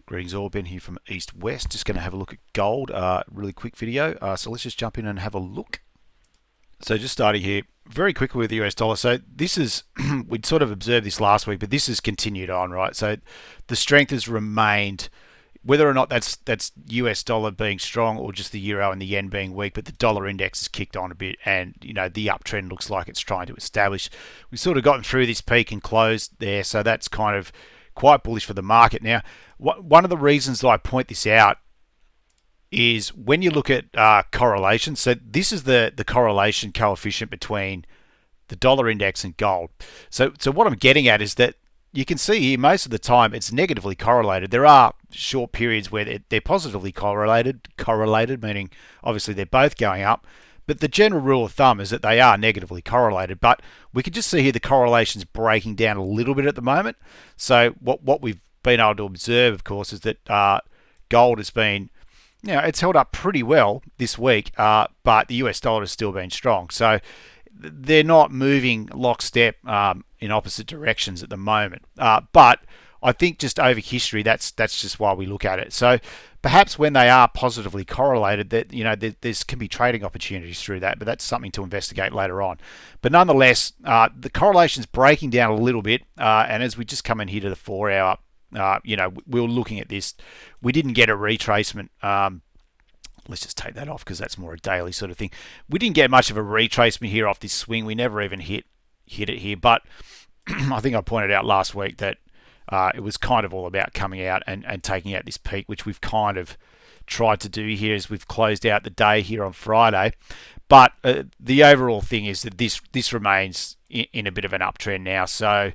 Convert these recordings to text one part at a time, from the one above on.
Greetings all, Ben here from East West. Just going to have a look at gold, really quick video. So let's just jump in and have a look. So just starting here very quickly with the US dollar. So this is, we'd sort of observed this last week, but this has continued on, right? So the strength has remained, whether or not that's US dollar being strong or just the euro and the yen being weak, but the dollar index has kicked on a bit, and the uptrend looks like it's trying to establish. We've sort of gotten through this peak and closed there, so that's kind of quite bullish for the market. Now, one of the reasons that I point this out is when you look at correlation. So this is the correlation coefficient between the dollar index and gold. So what I'm getting at is that you can see here most of the time it's negatively correlated. There are short periods where they're positively correlated, meaning obviously they're both going up. But the general rule of thumb is that they are negatively correlated. But we can just see here the correlation's breaking down a little bit at the moment. So what we've been able to observe, of course, is that gold has been, it's held up pretty well this week, but the US dollar has still been strong. So they're not moving lockstep in opposite directions at the moment. But I think just over history, that's just why we look at it. So perhaps when they are positively correlated, that there's can be trading opportunities through that, but that's something to investigate later on. But nonetheless, the correlation's breaking down a little bit, and as we just come in here to the 4 hour, we were looking at this. We didn't get a retracement. Let's just take that off because that's more a daily sort of thing. We didn't get much of a retracement here off this swing. We never even hit it here, but I think I pointed out last week that it was kind of all about coming out and taking out this peak, which we've kind of tried to do here as we've closed out the day here on Friday. But the overall thing is that this remains in a bit of an uptrend now. So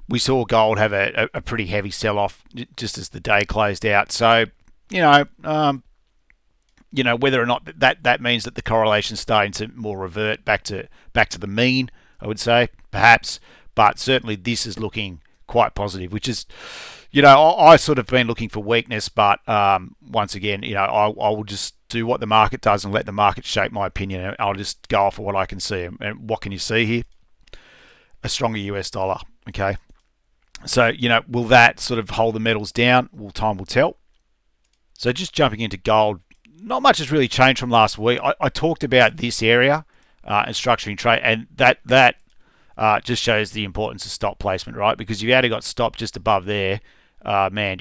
we saw gold have a pretty heavy sell-off just as the day closed out. So, whether or not that means that the correlation's starting to more revert back to the mean, I would say, perhaps. But certainly this is looking quite positive, which is, I sort of been looking for weakness, but once again, I will just do what the market does and let the market shape my opinion. I'll just go off of what I can see. And what can you see here? A stronger US dollar, okay? So, will that sort of hold the metals down? Well, time will tell. So just jumping into gold, not much has really changed from last week. I talked about this area and structuring trade, and that just shows the importance of stop placement, right? Because if you had got stopped just above there, man,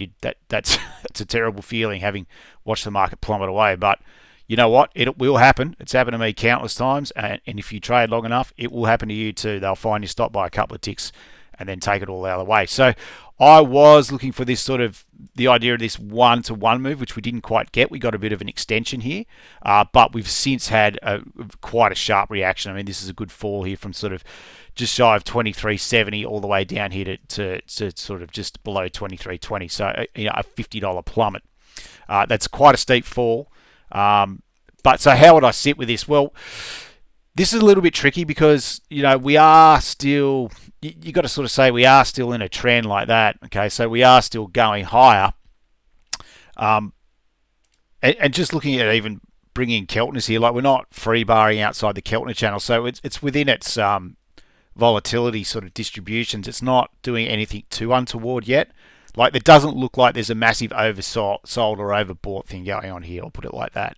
that's a terrible feeling having watched the market plummet away. But you know what? It will happen. It's happened to me countless times, and if you trade long enough, it will happen to you too. They'll find you stopped by a couple of ticks and then take it all out of the way. So I was looking for this sort of, the idea of this one-to-one move, which we didn't quite get. We got a bit of an extension here, but we've since had quite a sharp reaction. I mean, this is a good fall here from sort of just shy of 23.70 all the way down here to sort of just below 23.20. So, a $50 plummet. That's quite a steep fall. But so how would I sit with this? Well, this is a little bit tricky because, we are still, you got to sort of say we are still in a trend like that. Okay, so we are still going higher. And just looking at even bringing Keltners here, like we're not free barring outside the Keltner channel. So it's within its volatility sort of distributions. It's not doing anything too untoward yet. Like it doesn't look like there's a massive oversold or overbought thing going on here. I'll put it like that.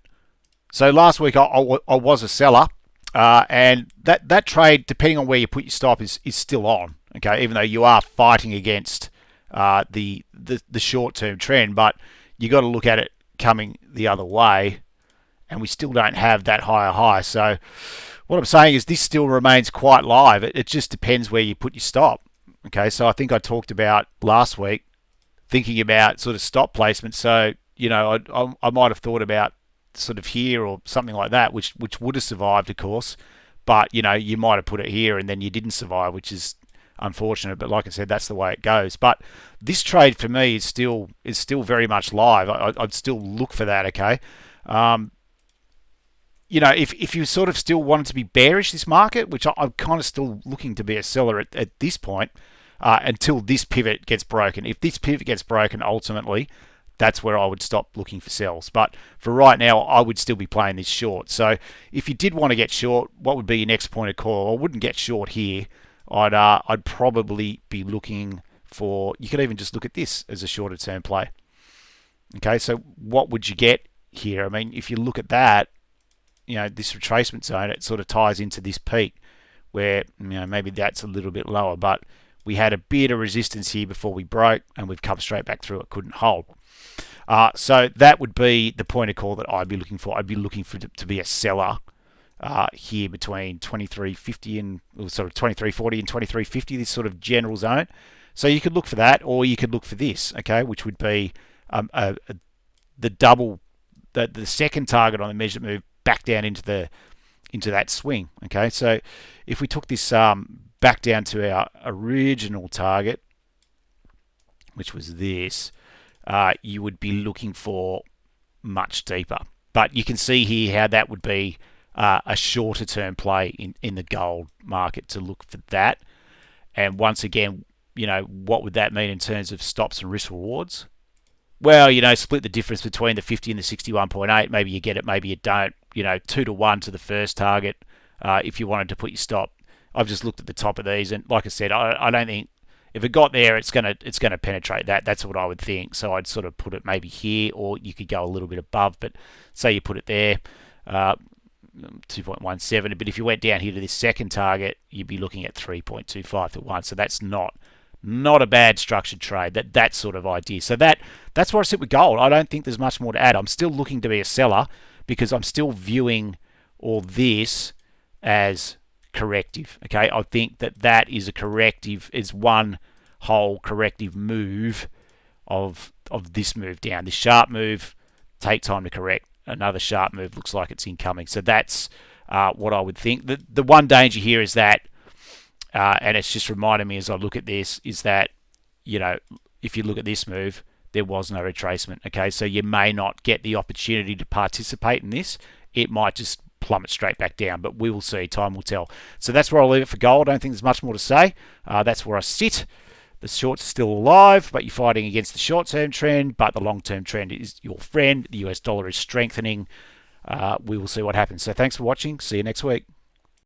So last week I was a seller. And that trade, depending on where you put your stop, is still on. Okay, even though you are fighting against the short-term trend, but you got to look at it coming the other way, and we still don't have that higher high. So what I'm saying is this still remains quite live. It just depends where you put your stop. Okay, so I think I talked about last week thinking about sort of stop placement. So I might have thought about sort of here or something like that, which would have survived, of course, but you might have put it here and then you didn't survive, which is unfortunate. But like I said, that's the way it goes. But this trade for me is still very much live. I'd still look for that. Okay, if you sort of still wanted to be bearish this market, which I'm kind of still looking to be a seller at this point until this pivot gets broken. If this pivot gets broken, ultimately, that's where I would stop looking for sells. But for right now, I would still be playing this short. So if you did want to get short, what would be your next point of call? I wouldn't get short here. I'd probably be looking for, you could even just look at this as a shorter term play. Okay, so what would you get here? I mean, if you look at that, this retracement zone, it sort of ties into this peak where, maybe that's a little bit lower, but we had a bit of resistance here before we broke, and we've come straight back through it, couldn't hold. So that would be the point of call that I'd be looking for. I'd be looking for to be a seller here between 23.50 and sort of 23.40 and 23.50, this sort of general zone. So you could look for that, or you could look for this, okay, which would be the double, the second target on the measured move back down into that swing. Okay, so if we took this back down to our original target, which was this, you would be looking for much deeper. But you can see here how that would be a shorter term play in the gold market to look for that. And once again, what would that mean in terms of stops and risk rewards? Well, split the difference between the 50 and the 61.8. Maybe you get it, maybe you don't. 2-to-1 to the first target if you wanted to put your stop. I've just looked at the top of these, and like I said, I don't think if it got there, it's gonna penetrate that. That's what I would think. So I'd sort of put it maybe here, or you could go a little bit above. But say you put it there, 2.17. But if you went down here to this second target, you'd be looking at 3.25 to 1. So that's not a bad structured trade. That sort of idea. So that's where I sit with gold. I don't think there's much more to add. I'm still looking to be a seller because I'm still viewing all this as corrective. Okay, I think that is a corrective, is one whole corrective move of this move down. This sharp move, take time to correct. Another sharp move looks like it's incoming. So that's what I would think. The one danger here is that, and it's just reminding me as I look at this, is that, if you look at this move, there was no retracement. Okay, so you may not get the opportunity to participate in this. It might just plummet straight back down, but we will see. Time will tell. So that's where I'll leave it for gold. I don't think there's much more to say. That's where I sit. The shorts are still alive, but you're fighting against the short-term trend, but the long-term trend is your friend. The US dollar is strengthening. We will see what happens. So thanks for watching. See you next week.